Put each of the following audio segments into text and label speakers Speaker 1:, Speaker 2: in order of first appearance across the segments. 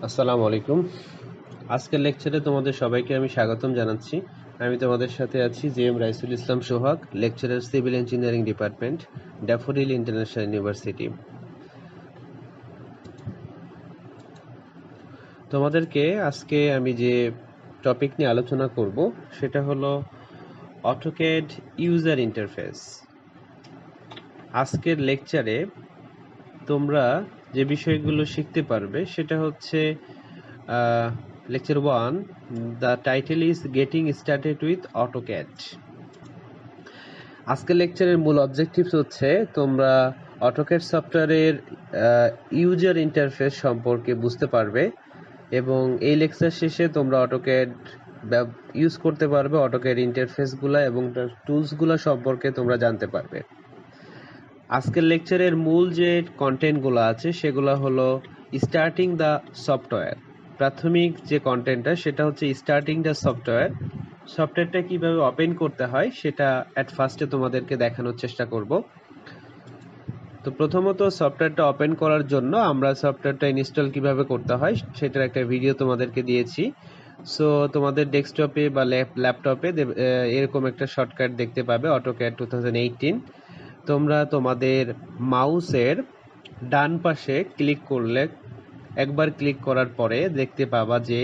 Speaker 1: আসসালামু আলাইকুম। আজকের লেকচারে তোমাদের সবাইকে আমি স্বাগতম জানাচ্ছি। আমি তোমাদের সাথে আছি J M. Raisul Islam Sohag, lecturer civil engineering department, Daffodil international university. তোমাদেরকে আজকে আমি যে টপিক নিয়ে আলোচনা করব সেটা হলো অটোক্যাড ইউজার ইন্টারফেস। আজকের লেকচারে তোমরা যে বিষয়গুলো শিখতে পারবে সেটা হচ্ছে lecture 1, the title is getting started with AutoCAD. আজকের লেকচারের মূল অবজেক্টিভস হচ্ছে তোমরা অটোক্যাড সফটওয়্যারের ইউজার ইন্টারফেস সম্পর্কে বুঝতে পারবে এবং এই লেকচার শেষে তোমরা অটোক্যাড ইউজ করতে পারবে, অটোক্যাড ইন্টারফেসগুলো এবং তার টুলসগুলো সম্পর্কে তোমরা জানতে পারবে। আজকের লেকচারের মূল যে কন্টেন্টগুলো আছে সেগুলো হলো স্টার্টিং দ্য সফটওয়্যার। প্রাথমিক যে কন্টেন্টটা সেটা হচ্ছে স্টার্টিং দ্য সফটওয়্যারটা কিভাবে ওপেন করতে হয় সেটা অ্যাট ফার্স্টে তোমাদেরকে দেখানোর চেষ্টা করব। তো প্রথমত সফটওয়্যারটা ওপেন করার জন্য আমরা সফটওয়্যারটা ইনস্টল কিভাবে করতে হয় সেটার একটা ভিডিও তোমাদেরকে দিয়েছি। সো তোমাদের ডেস্কটপে বা ল্যাপটপে এরকম একটা শর্টকাট দেখতে পাবে, অটোক্যাড 2018। তোমরা তোমাদের মাউসের ডান পাশে ক্লিক করলে, একবার ক্লিক করার পরে দেখতে পাবা যে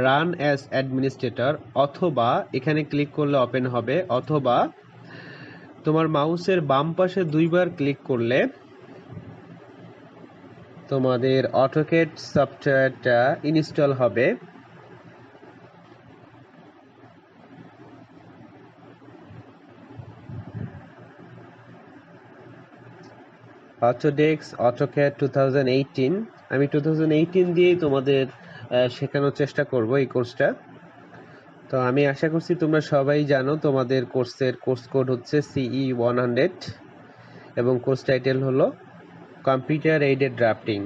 Speaker 1: রান অ্যাজ অ্যাডমিনিস্ট্রেটর, অথবা এখানে ক্লিক করলে ওপেন হবে, অথবা তোমার মাউসের বাম পাশে দুইবার ক্লিক করলে তোমাদের অটোক্যাড সফটওয়্যারটা ইনস্টল হবে। অটোডেস্ক অটোক্যাড 2018, আমি 2018 দিয়েই তোমাদের শেখানোর চেষ্টা করব এই কোর্সটা। তো আমি আশা করছি তোমরা সবাই জানো তোমাদের কোর্সের কোর্স কোড হচ্ছে CE 100 এবং কোর্স টাইটেল হলো কম্পিউটার এইডেড ড্রাফটিং।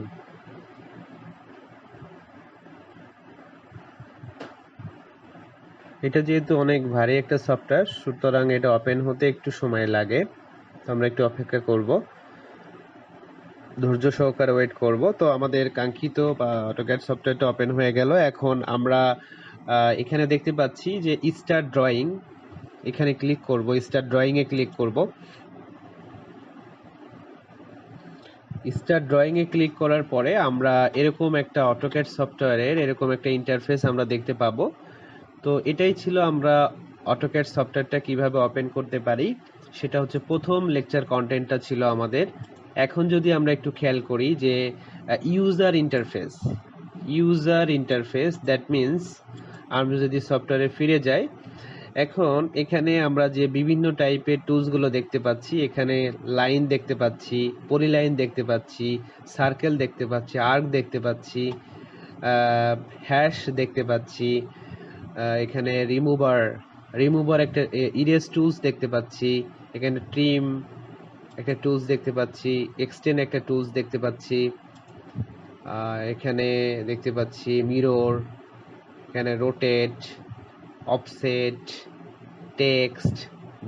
Speaker 1: এটা যেহেতু অনেক ভারী একটা সফটওয়্যার, সুতরাং এটা ওপেন হতে একটু সময় লাগে। তো আমরা একটু অপেক্ষা করব, ধৈর্য সহকারে ওয়েট করব। তো আমাদের কাঙ্ক্ষিত বা অটোক্যাড সফটওয়্যারটা ওপেন হয়ে গেল। এখন আমরা এখানে দেখতে পাচ্ছি যে স্টার্ট ড্রয়িং, এখানে ক্লিক করব, স্টার্ট ড্রয়িং এ ক্লিক করব। স্টার্ট ড্রয়িং এ ক্লিক করার পরে আমরা এরকম একটা অটোক্যাড সফটওয়্যারের এরকম একটা ইন্টারফেস আমরা দেখতে পাবো। তো এটাই ছিল আমরা অটোক্যাড সফটওয়্যারটা কিভাবে ওপেন করতে পারি, সেটা হচ্ছে প্রথম লেকচার কন্টেন্টটা ছিল আমাদের। এখন যদি আমরা একটু খেয়াল করি যে ইউজার ইন্টারফেস দ্যাট মিনস আমরা যদি সফটওয়্যারে ফিরে যাই, এখন এখানে আমরা যে বিভিন্ন টাইপের টুলসগুলো দেখতে পাচ্ছি, এখানে লাইন দেখতে পাচ্ছি, পলিলাইন দেখতে পাচ্ছি, সার্কেল দেখতে পাচ্ছি, আর্ক দেখতে পাচ্ছি, হ্যাশ দেখতে পাচ্ছি, এখানে রিমুভার একটা ইরেজ টুলস দেখতে পাচ্ছি, এখানে ট্রিম একটা টুলস দেখতে পাচ্ছি, এক্সটেন্ড একটা টুলস দেখতে পাচ্ছি, এখানে দেখতে পাচ্ছি মিরর, এখানে রোটেট, অফসেট, টেক্সট,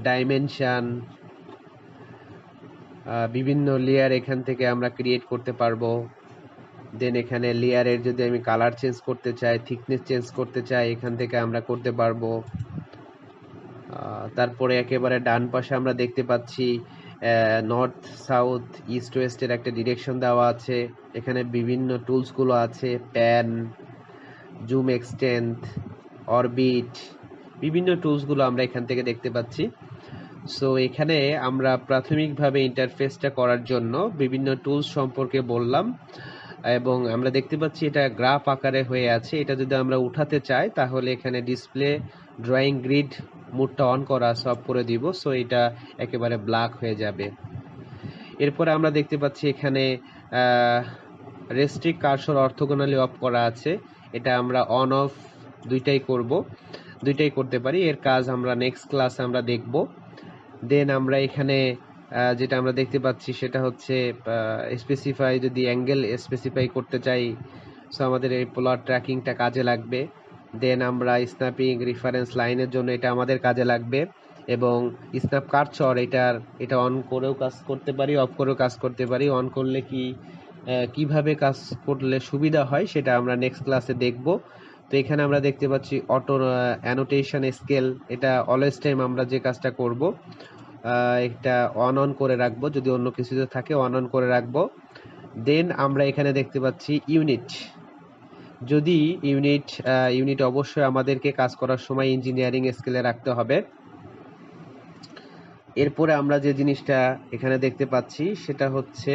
Speaker 1: ডাইমেনশন, বিভিন্ন লেয়ার এখান থেকে আমরা ক্রিয়েট করতে পারবো। দেন এখানে লেয়ারের যদি আমি কালার চেঞ্জ করতে চাই, থিকনেস চেঞ্জ করতে চাই, এখান থেকে আমরা করতে পারবো। তারপরে একেবারে ডান পাশে আমরা দেখতে পাচ্ছি নর্থ সাউথ ইস্ট ওয়েস্টের একটা ডিরেকশন দেওয়া আছে। এখানে বিভিন্ন টুলসগুলো আছে, প্যান, জুম এক্সটেন্ড, অরবিট, বিভিন্ন টুলসগুলো আমরা এখান থেকে দেখতে পাচ্ছি। সো এখানে আমরা প্রাথমিকভাবে ইন্টারফেসটা করার জন্য বিভিন্ন টুলস সম্পর্কে বললাম এবং আমরা দেখতে পাচ্ছি এটা গ্রাফ আকারে হয়ে আছে। এটা যদি আমরা উঠাতে চাই তাহলে এখানে ডিসপ্লে ড্রয়িং গ্রিড মোডটা অন করা সব করে দিব, সো এটা একেবারে ব্ল্যাক হয়ে যাবে। এরপরে আমরা দেখতে পাচ্ছি এখানে রেস্ট্রিক্ট কার্সর অর্থোগোনালি অফ করা আছে, এটা আমরা অন অফ দুইটাই করতে পারি। এর কাজ আমরা নেক্সট ক্লাসে আমরা দেখব। দেন আমরা এখানে যেটা আমরা দেখতে পাচ্ছি সেটা হচ্ছে স্পেসিফাই, যদি অ্যাঙ্গেল স্পেসিফাই করতে চাই, সো আমাদের এই প্লট ট্র্যাকিংটা কাজে লাগবে। দেন আমরা স্ন্যাপিং রেফারেন্স লাইনের জন্য এটা আমাদের কাজে লাগবে, এবং স্ন্যাপ কার্সর এটা অন করেও কাজ করতে পারি, অফ করেও কাজ করতে পারি। অন করলে কি কিভাবে কাজ করলে সুবিধা হয় সেটা আমরা নেক্সট ক্লাসে দেখব। তো এখানে আমরা দেখতে পাচ্ছি অটো অ্যানোটেশন স্কেল, এটা অলওয়েজ টাইম আমরা যে কাজটা করব এটা অন করে রাখবো, যদি অন্য কিছুতে থাকে অন করে রাখবো। দেন আমরা এখানে দেখতে পাচ্ছি ইউনিট, যদি ইউনিট অবশ্যই আমাদেরকে কাজ করার সময় ইঞ্জিনিয়ারিং স্কেলে রাখতে হবে। এরপরে আমরা যে জিনিসটা এখানে দেখতে পাচ্ছি সেটা হচ্ছে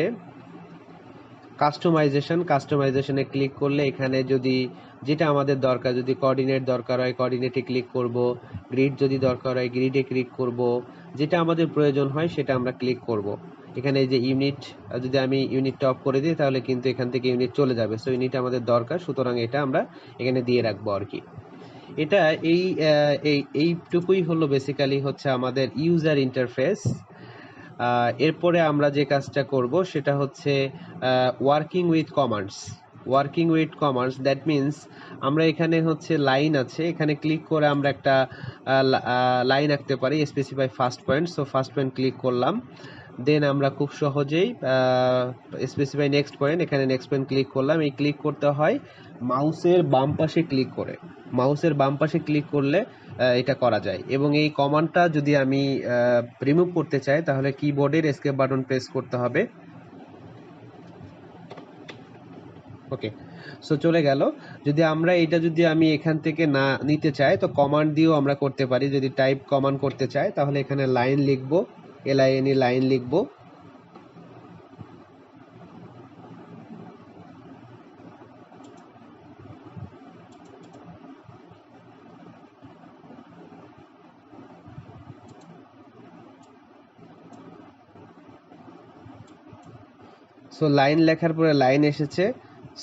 Speaker 1: কাস্টমাইজেশনে ক্লিক করলে এখানে যদি যেটা আমাদের দরকার, যদি কোঅর্ডিনেট দরকার হয় কোঅর্ডিনেটে ক্লিক করব, গ্রিড যদি দরকার হয় গ্রিডে ক্লিক করব, যেটা আমাদের প্রয়োজন হয় সেটা আমরা ক্লিক করব। এখানে এই যে ইউনিট, যদি আমি ইউনিটটা অফ করে দিই তাহলে কিন্তু এখান থেকে ইউনিট চলে যাবে। সো ইউনিট আমাদের দরকার, সুতরাং এটা আমরা এখানে দিয়ে রাখবো আর কি। এটা এইটুকুই হলো বেসিক্যালি হচ্ছে আমাদের ইউজার ইন্টারফেস। এরপরে আমরা যে কাজটা করব সেটা হচ্ছে working with commands. That means আমরা এখানে হচ্ছে লাইন আছে, এখানে ক্লিক করে আমরা একটা লাইন আঁকতে পারি, specify first point. So first point click করলাম, দেন আমরা খুব সহজেই স্পেসিফাই নেক্সট পয়েন্ট, এখানে নেক্সট পয়েন্ট ক্লিক করলাম। এই ক্লিক করতে হয় মাউসের বাম পাশে ক্লিক করে, মাউসের বাম পাশে ক্লিক করলে এটা করা যায়। এবং এই কমান্ডটা যদি আমি রিমুভ করতে চাই তাহলে কিবোর্ডের এসকেপ বাটন প্রেস করতে হবে। ওকে, সো চলে গেল। যদি আমরা এটা যদি আমি এখান থেকে না নিতে চাই তো কমান্ড দিয়েও আমরা করতে পারি। যদি টাইপ কমান্ড করতে চাই তাহলে এখানে লাইন লিখবো, LINE লাইন লিখবো। সো লাইন লেখার পরে লাইন এসেছে।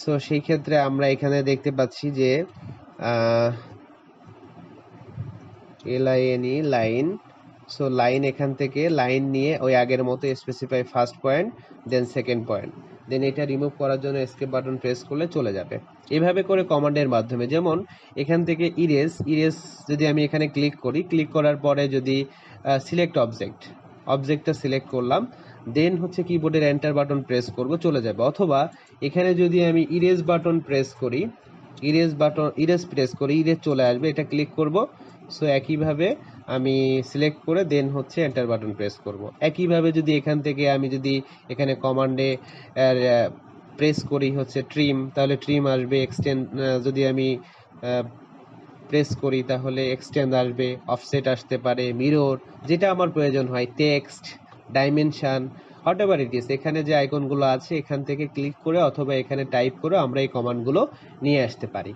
Speaker 1: সো সেই ক্ষেত্রে আমরা এখানে দেখতে পাচ্ছি যে LINE লাইন। সো লাইন, এখান থেকে লাইন নিয়ে ওই আগের মতো specify first point then second point, then এটা রিমুভ করার জন্য এসকেপ বাটন প্রেস করলে চলে যাবে। এভাবে করে কমান্ডের মাধ্যমে, যেমন এখান থেকে ইরেজ যদি আমি এখানে ক্লিক করি, ক্লিক করার পরে যদি সিলেক্ট অবজেক্টটা সিলেক্ট করলাম, দেন হচ্ছে কিবোর্ডের এন্টার বাটন প্রেস করব, চলে যাবে। অথবা এখানে যদি আমি ইরেজ প্রেস করি, ইরেজ চলে আসবে, এটা ক্লিক করব। সো একইভাবে আমি সিলেক্ট করে দেন হচ্ছে এন্টার বাটন প্রেস করব। একইভাবে যদি এখান থেকে আমি যদি এখানে কমান্ডে প্রেস করি হচ্ছে ট্রিম, তাহলে ট্রিম আসবে। এক্সটেন্ড যদি আমি প্রেস করি তাহলে এক্সটেন্ড আসবে, অফসেট আসতে পারে, মিরর, যেটা আমার প্রয়োজন হয়, text, dimension, whatever it is. এখানে যে আইকনগুলো আছে এখান থেকে ক্লিক করে অথবা এখানে টাইপ করে আমরা এই কমান্ডগুলো নিয়ে আসতে পারি।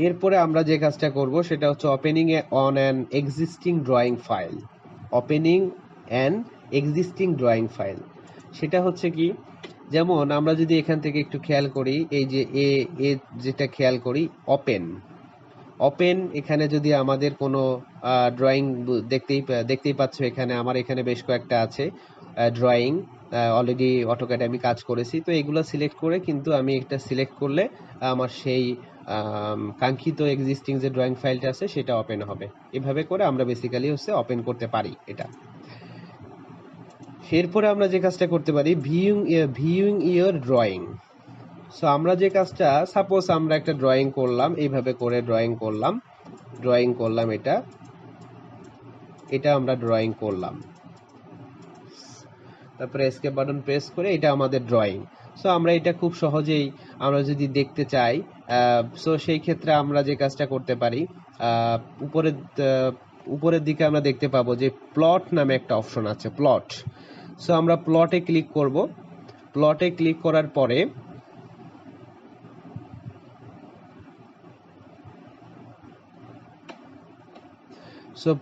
Speaker 1: এরপরে আমরা যে কাজটা করব সেটা হচ্ছে opening on an existing drawing file. সেটা হচ্ছে কি, যেমন আমরা যদি এখান থেকে একটু খেয়াল করি, এই যে যেটা খেয়াল করি ওপেন, এখানে যদি আমাদের কোনো ড্রয়িং দেখতেই পাচ্ছ, এখানে আমার এখানে বেশ কয়েকটা আছে ড্রয়িং, অলরেডি অটোক্যাডে আমি কাজ করেছি। তো এগুলো সিলেক্ট করে কিন্তু আমি একটা সিলেক্ট করলে আমার সেই কাঙ্ক্ষিত এক্সিস্টিং যে ড্রয়িং ফাইলটা আছে সেটা ওপেন হবে। এভাবে করে আমরা বেসিক্যালি হচ্ছে ওপেন করতে পারি এটা। এরপরে আমরা যে কাজটা করতে পারি, ভিউইং ইওর ড্রয়িং। সো আমরা যে কাজটা, সাপোজ আমরা একটা ড্রয়িং করলাম, এইভাবে করে ড্রয়িং করলাম, এটা আমরা ড্রয়িং করলাম, তারপরে এসকেপ বাটন প্রেস করে এটা আমাদের ড্রয়িং। সো আমরা এটা খুব সহজেই আমরা যদি দেখতে চাই, সো সেই ক্ষেত্রে আমরা যে কাজটা করতে পারি, উপরের দিকে আমরা দেখতে পাবো যে প্লট নামে একটা অপশন আছে, প্লট। সো আমরা প্লটে ক্লিক করব। প্লটে ক্লিক করার পরে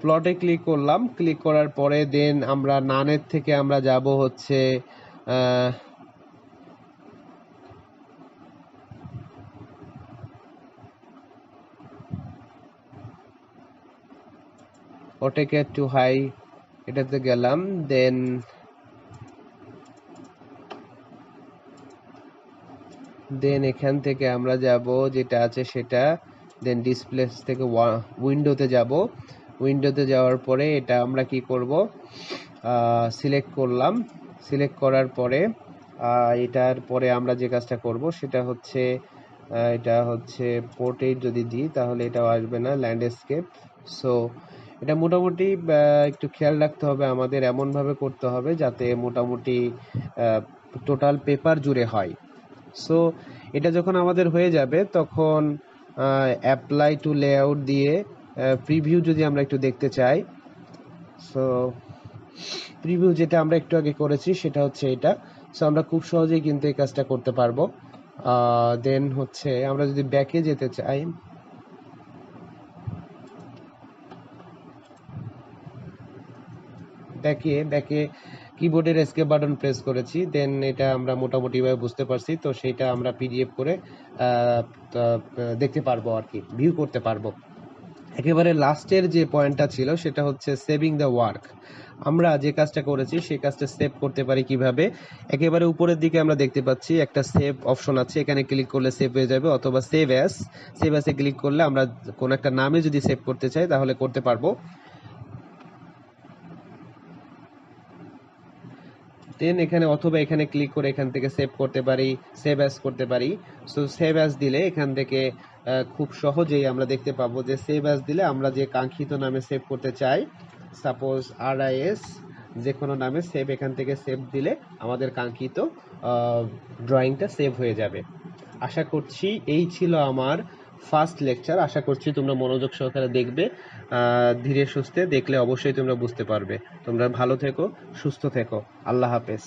Speaker 1: প্লটে ক্লিক করলাম, ক্লিক করার পরে দেন আমরা নানের থেকে আমরা যাব হচ্ছে AutoCAD টু হাই, এটাতে গেলাম। দেন এখান থেকে আমরা যাব যেটা আছে সেটা, দেন ডিসপ্লে থেকে উইন্ডোতে যাব। উইন্ডোতে যাওয়ার পরে এটা আমরা কি করব, সিলেক্ট করলাম। সিলেক্ট করার পরে এটার পরে আমরা যে কাজটা করব সেটা হচ্ছে এটা হচ্ছে পোর্ট্রেট যদি দিই তাহলে এটাও আসবে না, ল্যান্ডস্কেপ। সো এটা মোটামুটি একটু খেয়াল রাখতে হবে আমাদের, এমনভাবে করতে হবে যাতে মোটামুটি টোটাল পেপার জুড়ে হয়। সো এটা যখন আমাদের হয়ে যাবে তখন অ্যাপ্লাই টু লেআউট দিয়ে প্রিভিউ যদি আমরা একটু দেখতে চাই, সো প্রিভিউ যেটা আমরা একটু আগে করেছি সেটা হচ্ছে এটা। সো আমরা খুব সহজেই কিন্তু এই কাজটা করতে পারবো। দেন হচ্ছে আমরা যদি ব্যাকে যেতে চাই, ব্যাকে কিবোর্ডের এসকেপ বাটন প্রেস করেছি, দেন এটা আমরা মোটামুটিভাবে বুঝতে পারছি। তো সেটা আমরা পিডিএফ করে দেখতে পারবো আর কি, ভিউ করতে পারবো। একেবারে লাস্টের যে পয়েন্টটা ছিল সেটা হচ্ছে সেভিং দ্য ওয়ার্ক। আমরা যে কাজটা করেছি সেই কাজটা সেভ করতে পারি কিভাবে। একেবারে উপরের দিকে আমরা দেখতে পাচ্ছি একটা সেভ অপশন আছে, এখানে ক্লিক করলে সেভ হয়ে যাবে, অথবা সেভ অ্যাসে ক্লিক করলে আমরা কোন একটা নামে যদি সেভ করতে চাই তাহলে করতে পারবো। দেন এখানে অথবা এখানে ক্লিক করে এখান থেকে সেভ করতে পারি, সেভ অ্যাজ করতে পারি। সো সেভ অ্যাজ দিলে এখান থেকে খুব সহজেই আমরা দেখতে পাবো যে সেভ অ্যাজ দিলে আমরা যে কাঙ্ক্ষিত নামে সেভ করতে চাই, সাপোজ RIS যে কোনো নামে সেভ, এখান থেকে সেভ দিলে আমাদের কাঙ্ক্ষিত ড্রয়িংটা সেভ হয়ে যাবে। আশা করছি এই ছিল আমার ফার্স্ট লেকচার। আশা করছি তোমরা মনোযোগ সহকারে দেখবে, ধীরে সুস্থে দেখলে অবশ্যই তোমরা বুঝতে পারবে। তোমরা ভালো থেকো, সুস্থ থেকো। আল্লাহ হাফেজ।